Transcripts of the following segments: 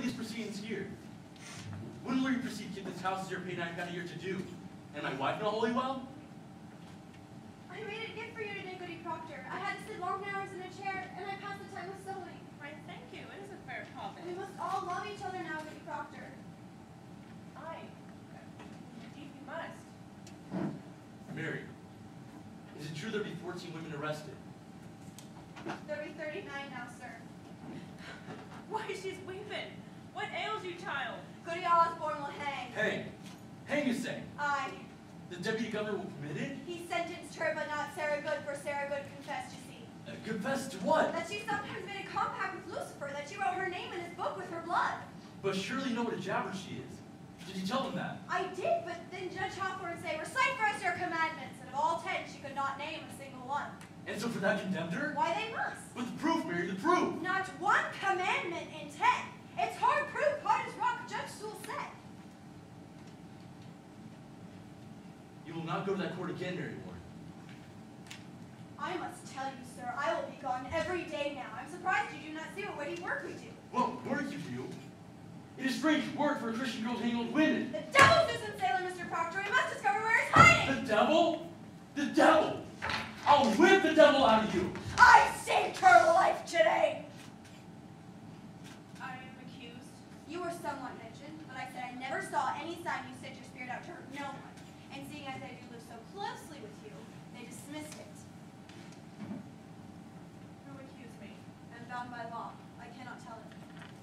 these proceedings here? When will you proceed to get this house as your paid I've got a year to do? And my wife know wholly well? I made a gift for you today, Goody Proctor. I had to sit long hours in a chair, and I passed the time with sewing. Right, thank you. It is a fair topic. We must all love each other now, Goody Proctor. Aye. Indeed we must. Mary, is it true there'll be 14 women arrested? There'll be 39 now, sir. Why, she's weeping. What ails you, child? Goody Osborne will hang. Hang. Hang, you say? Aye. The deputy governor will commit it? He sentenced her, but not Sarah Good, for Sarah Good confessed, you see. Confess to what? That she sometimes made a compact with Lucifer, that she wrote her name in his book with her blood. But surely you know what a jabber she is. Did you tell them that? I did, but then Judge Hawthorne say, recite for us your commandments, and of all 10, she could not name a single one. And so for that condemned her? Why, they must. But the proof, Mary, the proof! Not one commandment in 10. It's hard proof, hard as rock, Judge Sewell said. You will not go to that court again, Mary Ward. I must tell you, sir, I will be gone every day now. I'm surprised you do not see what weighty work we do. What work you do? It is strange work for a Christian girl to hang old women. The devil's is in Salem, Mr. Proctor. We must discover where he's hiding. The devil? The devil! I'll whip the devil out of you! I saved her life today. I am accused. You were somewhat mentioned, but I said I never saw any sign you sent your spirit out to hurt no one. And seeing as I do live so closely with you, they dismissed it. Who accused me? I'm bound by law. I cannot tell it.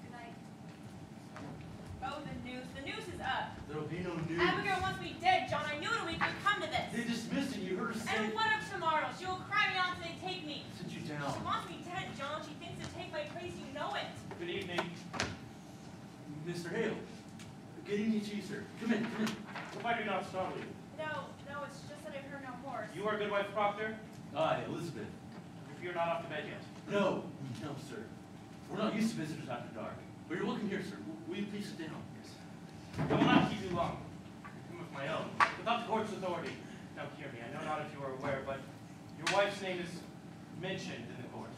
Good night. Oh, the news. The news is up. There'll be no news. Abigail wants me dead, John. I knew it a week would come to this. They dismissed it. You heard her say. And what of tomorrow? She will cry me out till they take me. Sit you She down. wants me dead, John. She thinks to take my place. You know it. Good evening. Mr. Hale. Good evening to you, sir. Come in, come in. Hope I do not startle you. No, it's just that I've heard no horse. You are Goodwife Proctor? Aye, Elizabeth. If you're not off to bed yet. No, sir. We're not used to visitors after dark. But you're welcome here, sir. Will you please sit down? Yes. I will not keep you long. I'm of my own. Without the court's authority. Now hear me. I know not if you are aware, but your wife's name is mentioned in the court.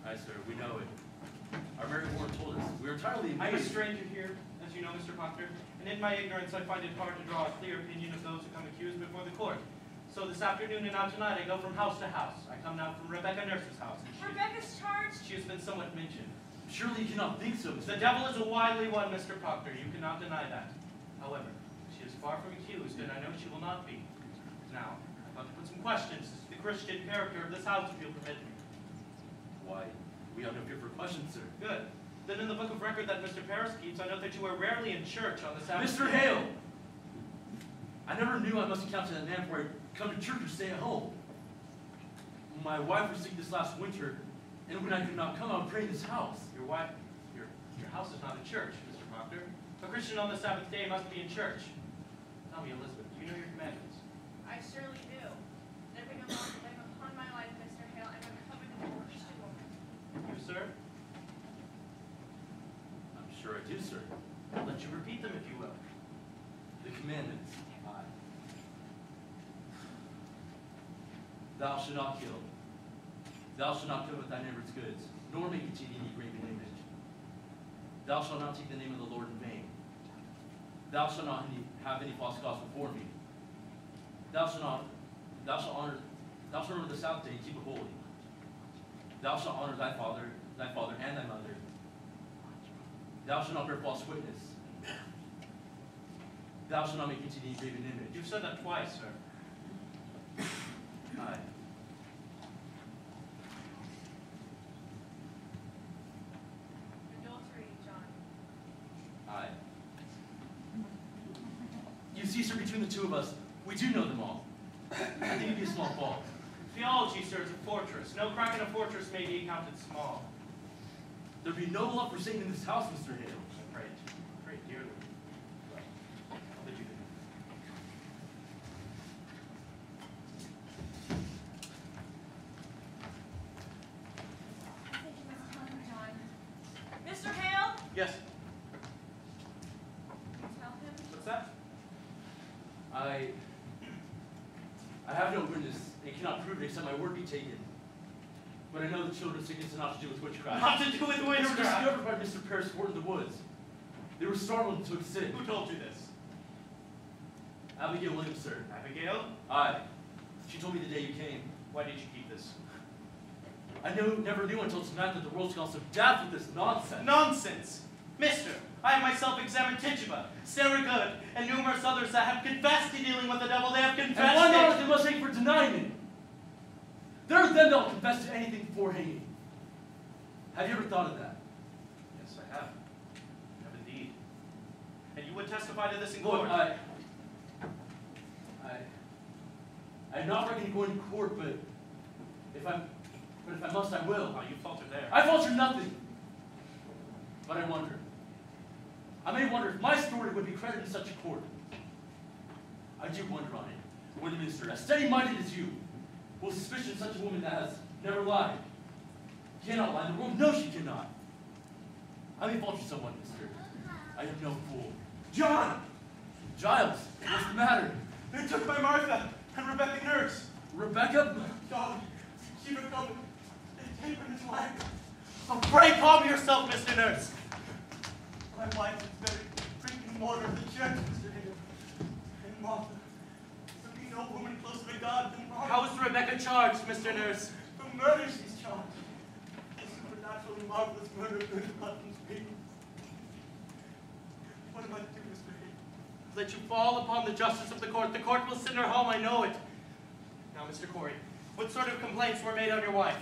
Aye, sir. We know it. Our married warden told us. We are entirely I'm a agreed. stranger here, as you know, Mr. Proctor, and in my ignorance I find it hard to draw a clear opinion of those who come accused before the court. So this afternoon and now tonight I go from house to house. I come now from Rebecca Nurse's house. And Rebecca's charged? she has been somewhat mentioned. Surely you cannot think so, The devil is a wily one, Mr. Proctor. You cannot deny that. However, she is far from accused, and I know she will not be. Now, I'd like to put some questions as to the Christian character of this house, if you'll permit me. Why, we have no fear for questions, sir. Good. Then in the book of record that Mr. Paris keeps, I note that you are rarely in church on the Sabbath. Mr. Hale! I never knew I must account to that man before I come to church or stay at home. My wife was sick this last winter, and when I could not come, I would pray in this house. Your wife, your house is not a church, Mr. Proctor. A Christian on the Sabbath day must be in church. Tell me, Elizabeth, do you know your commandments? I surely do. Living upon my life, Mr. Hale, I'm a covenant Christian woman. You, sir? I'm sure I do, sir. I'll let you repeat them if you will. The commandments. Aye. Thou shalt not kill. Thou shalt not covet thy neighbor's goods, nor make unto thee any graven image. Thou shalt not take the name of the Lord in vain. Thou shalt not have any false gods before me. Thou shalt honor the Sabbath day and keep it holy. Thou shalt honor thy father and thy mother. Thou shalt not bear false witness. Thou shalt not make unto thee graven image. You've said that twice, sir. Aye. Adultery, John. Aye. You see, sir, between the two of us, we do know them all. I think it'd be a small fault. Theology, sir, is a fortress. No crack in a fortress may be accounted small. There'd be no love for Satan in this house, Mr. Hale. Pray dearly. I'll bid you good. I think you must tell him, John. Mr. Hale? Yes. Tell him. What's that? I have no witness and cannot prove it except my word be taken. But I know the children's sickness is not to do with witchcraft. Not to do with They were witchcraft. discovered by Mr. Paris Fort in the woods. They were startled and took sick. Who told you this? Abigail Williams, sir. Abigail? Aye. She told me the day you came. Why did you keep this? I never knew until tonight that the world's gone so daft with this nonsense. Nonsense! Mister, I have myself examined Tituba, Sarah Good, and numerous others that have confessed to dealing with the devil. They have confessed And why not it. they must hang for denying it? There are them that will confess to anything before hanging. Have you ever thought of that? Yes, I have. I have indeed. And you would testify to this in Lord, court. I'm not reckoning going to court, but if I must, I will. Oh, you falter there. I falter nothing. But I wonder. I may wonder if my story would be credited in such a court. I do wonder on it. Where the minister, as steady-minded as you, will suspicion such a woman that has never lied. Cannot lie. The world knows she cannot. I may falter someone, mister. I am no fool. John! Giles, what's the matter? They took my Martha and Rebecca nurse. Rebecca? God, she would come and take him his life. Oh, pray calm yourself, Mr. Nurse. My wife is very drinking water of the church, Mr. Hale. And Martha, there be no woman closer to God than Martha. How is Rebecca charged, Mr. Nurse? For murder she's charged. The supernaturally marvelous murder of good husband's people. What am I to do, Mr. Hale? Let you fall upon the justice of the court. The court will send her home, I know it. Now, Mr. Corey, what sort of complaints were made on your wife?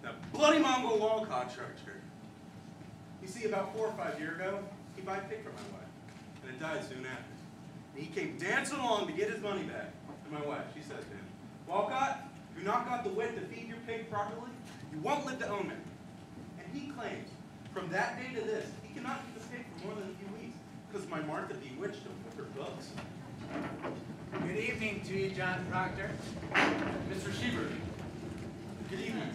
That bloody Mongol Walcott charged her. You see, about 4 or 5 years ago, he bought a pig for my wife, and it died soon after. And he came dancing along to get his money back. And my wife, she says to him, Walcott, if you not got the wit to feed your pig properly, you won't live to own it. And he claims, from that day to this, he cannot keep the pig for more than a few weeks, because my Martha bewitched him with her books. Good evening to you, John Proctor. Mr. Sheever. Good evening.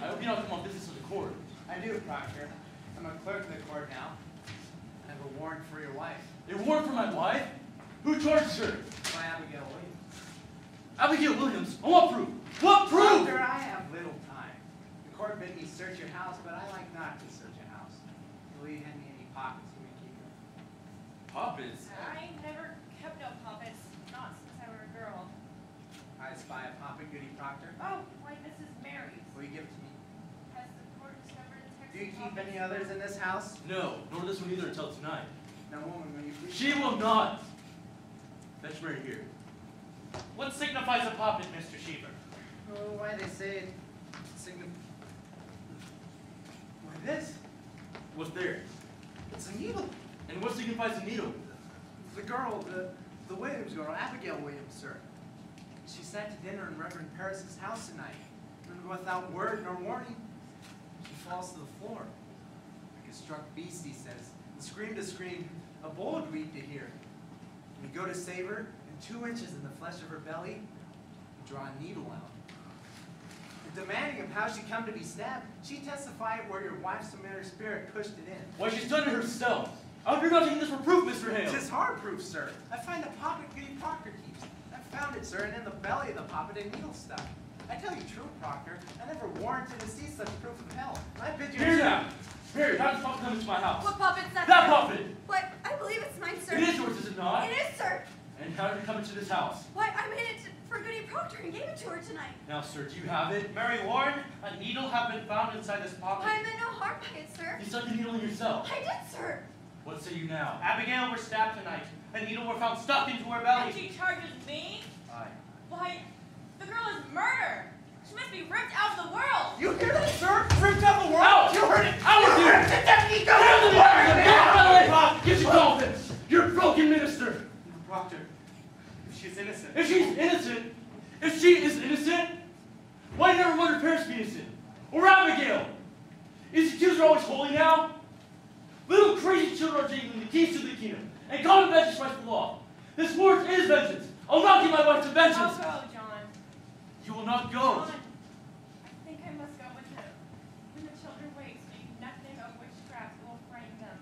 I hope you don't come on business of the court. I do, Proctor. I'm a clerk of the court now. I have a warrant for your wife. A warrant for my wife? Who charges her? By Abigail Williams. Abigail Williams. On what proof? What proof? Proctor, I have little time. The court bid me search your house, but I like not to search a house. Will you hand me any pockets you may keep them? Puppets. I never kept no puppets, not since I were a girl. I spy a poppet, Goody Proctor. Oh, why, Mrs. Mary's. Will you give it to me? Has the court discovered a text Do you of keep puppets? any others in this house? No, nor this one either until tonight. Now, woman, will you please? She will not. Fetch Mary here. What signifies a poppet, Mr. Sheever? Oh, why they say it Why, this? What's there? It's a needle. And what signifies a needle? The girl, the Williams girl, Abigail Williams, sir. She sat to dinner in Reverend Paris's house tonight, and without word nor warning, she falls to the floor. Like a struck beast, he says, and scream to scream, a bull would weep to hear. And you go to save her, and 2 inches in the flesh of her belly, you draw a needle out. And demanding of how she come to be stabbed, she testified where your wife's familiar spirit pushed it in. Why, she's done it herself. I hope you're not taking this for proof, Mr. Hale. Tis hard proof, sir. I find the poppet Goody Proctor keeps. I found it, sir, and in the belly of the poppet a needle stuck. I tell you true, Proctor, I never warranted to see such proof of hell. I bid you... Here now. Mary, how does puppet come into my house? What puppet's that? That puppet! What? I believe it's mine, sir. It is yours, is it not? It is, sir. And how did it come into this house? Why, I made it for Goody Proctor and gave it to her tonight. Now, sir, do you have it? Mary Warren, a needle have been found inside this poppet. I meant no harm by it, sir. You stuck the needle in yourself. I did, sir. What say you now? Abigail were stabbed tonight. A needle were found stuck into her And belly. she charges me? Aye. Why, the girl is murder. She must be ripped out of the world. You hear that, sir? Ripped out the world? Out! You heard it! Out with you! You heard it! Deputy, go Out to of the the water! Get your dolphins! You're a broken minister! Proctor, if she's innocent. If she's innocent, if she is innocent, why never let her parents be innocent? Or Abigail? Is the accuser always holy now? Little crazy children are taking the keys to the kingdom, and common vengeance right the law. This warrant is vengeance. I'll not give my wife to I'll vengeance. go, John. You will not go. John, I think I must go with him. When the children wake, speak nothing of witchcraft will frighten them.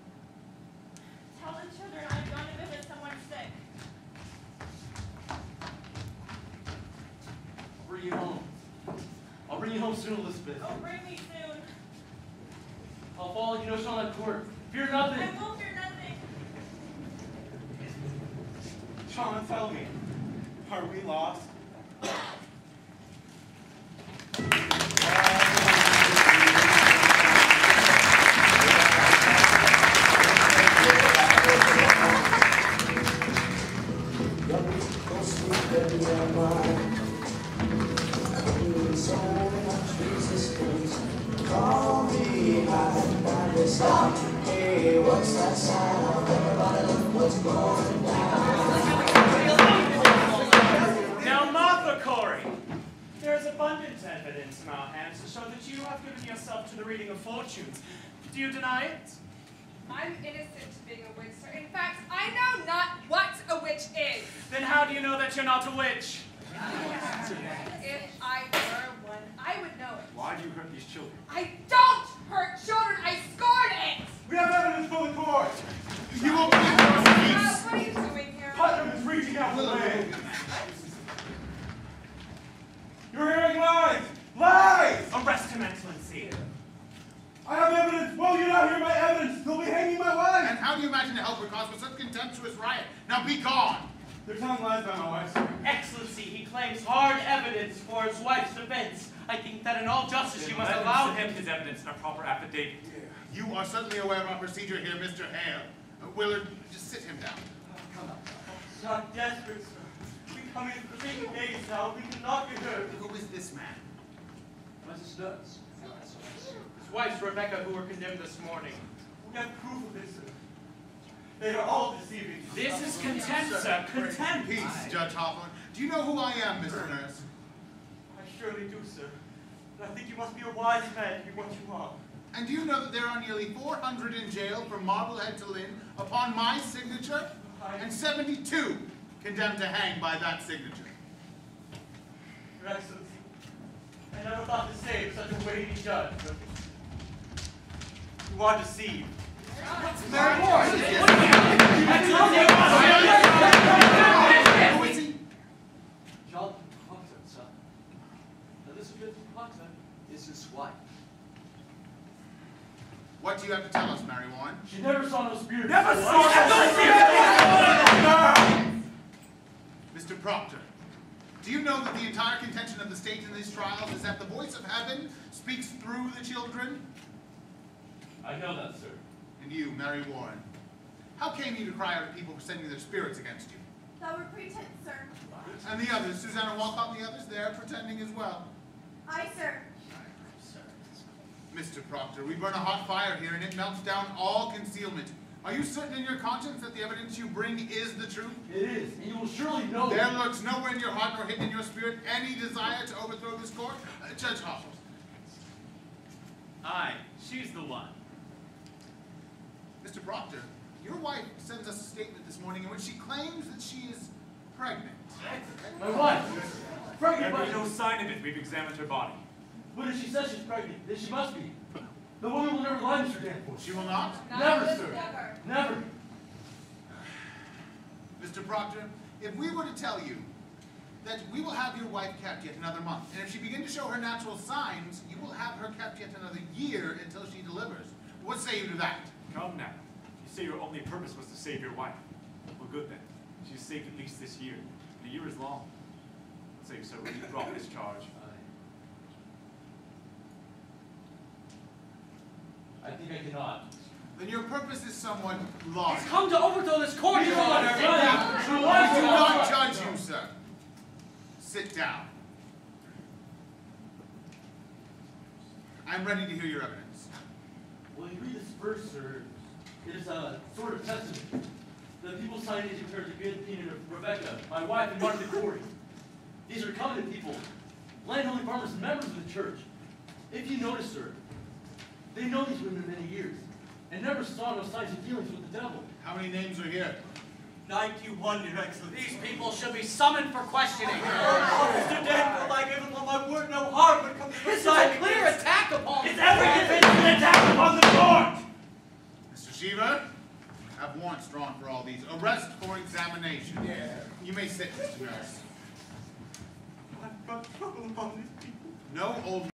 Tell the children I've gone to visit someone sick. Bring you home. I'll bring you home soon, Elizabeth. Oh, bring me soon. I'll follow you no shall not court. Fear nothing. I won't fear nothing. John, tell me, are we lost? Now, Martha Corey, there is abundant evidence in our hands to show that you have given yourself to the reading of fortunes. Do you deny it? I'm innocent of being a witch, sir. In fact, I know not what a witch is. Then how do you know that you're not a witch? If I were one, I would know it. Why do you hurt these children? I don't hurt children. I scorn it. We have evidence for the court. You won't believe your peace. What are you doing here? Putnam is reaching out for land. You're hearing lies! Lies! Arrest him, Excellency. I have evidence. Will you not hear my evidence? They'll be hanging my wife. And how do you imagine to help her cause with such contemptuous riot? Now be gone! They're telling lies about my wife, sir. Excellency, he claims hard evidence for his wife's defense. I think that in all justice you must allow him his evidence in a proper affidavit. You are certainly aware of our procedure here, Mr. Hale. Willard, just sit him down. Not desperate, sir. We come in for 3 days now. We cannot get hurt. Who is this man? Mrs. Stubbs. His wife's Rebecca, who were condemned this morning. We have proof of this, sir. They are all deceiving. This is contempt, sir. Contempt. Peace, Judge Hawthorne. Do you know who I am, Mr. Nurse? I surely do, sir. And I think you must be a wise man to be what you are. And do you know that there are nearly 400 in jail from Marblehead to Lynn upon my signature? And 72 condemned to hang by that signature. Your Excellency, I never thought to save such a weighty judge, but you are deceived. Mary Who is he? John Proctor, son. Elizabeth Proctor is his wife. What do you have to tell us, Mary Warren? She never saw no spirit. Never saw no spirit! Mr. Proctor, do you know that the entire contention of the state in these trials is that the voice of heaven speaks through the children? I know that, sir. And you, Mary Warren, how came you to cry out at people for sending their spirits against you? That were pretense, sir. And the others, Susanna Walcott and the others, they're pretending as well. Aye, sir. Mr. Proctor, we burn a hot fire here and it melts down all concealment. Are you certain in your conscience that the evidence you bring is the truth? It is, and you will surely know There it. lurks nowhere in your heart nor hidden in your spirit any desire to overthrow this court? Judge Hawthorne. Aye, she's the one. Mr. Proctor, your wife sends us a statement this morning in which she claims that she is pregnant. My wife. Pregnant, There's but no sign of it. We've examined her body. But if she says she's pregnant, then she must be. The woman will never lie, Mr. Danforth. She will not? Never, Never, sir. never. Never. Mr. Proctor, if we were to tell you that we will have your wife kept yet another month, and if she begins to show her natural signs, you will have her kept yet another year until she delivers. What say you to that? Come now. You say your only purpose was to save your wife. Well, good then. She's safe at least this year. The year is long. Let's say, sir, will you drop this charge? I think I cannot. Then your purpose is somewhat large. He's come to overthrow this court, Your Honor. I do not judge you, sir. Sit down. I'm ready to hear your evidence. Well, you read this verse, sir. It is a sort of testament. The people signed it declared the good opinion of Rebecca, my wife, and Martha Corey. These are covenant people, landholding farmers, and members of the church. If you notice, sir, they know these women many years, and never saw no signs of dealings with the devil. How many names are here? 91, Your Excellency. These people should be summoned for questioning. Mr. Danforth, I give upon my word no harm would come to This is side a clear attack upon It's every convincing attack upon the court! Mr. Shiva, have warrants drawn for all these. Arrest for examination. Yeah. You may sit, Mr. Nurse. I've brought trouble upon these people. No old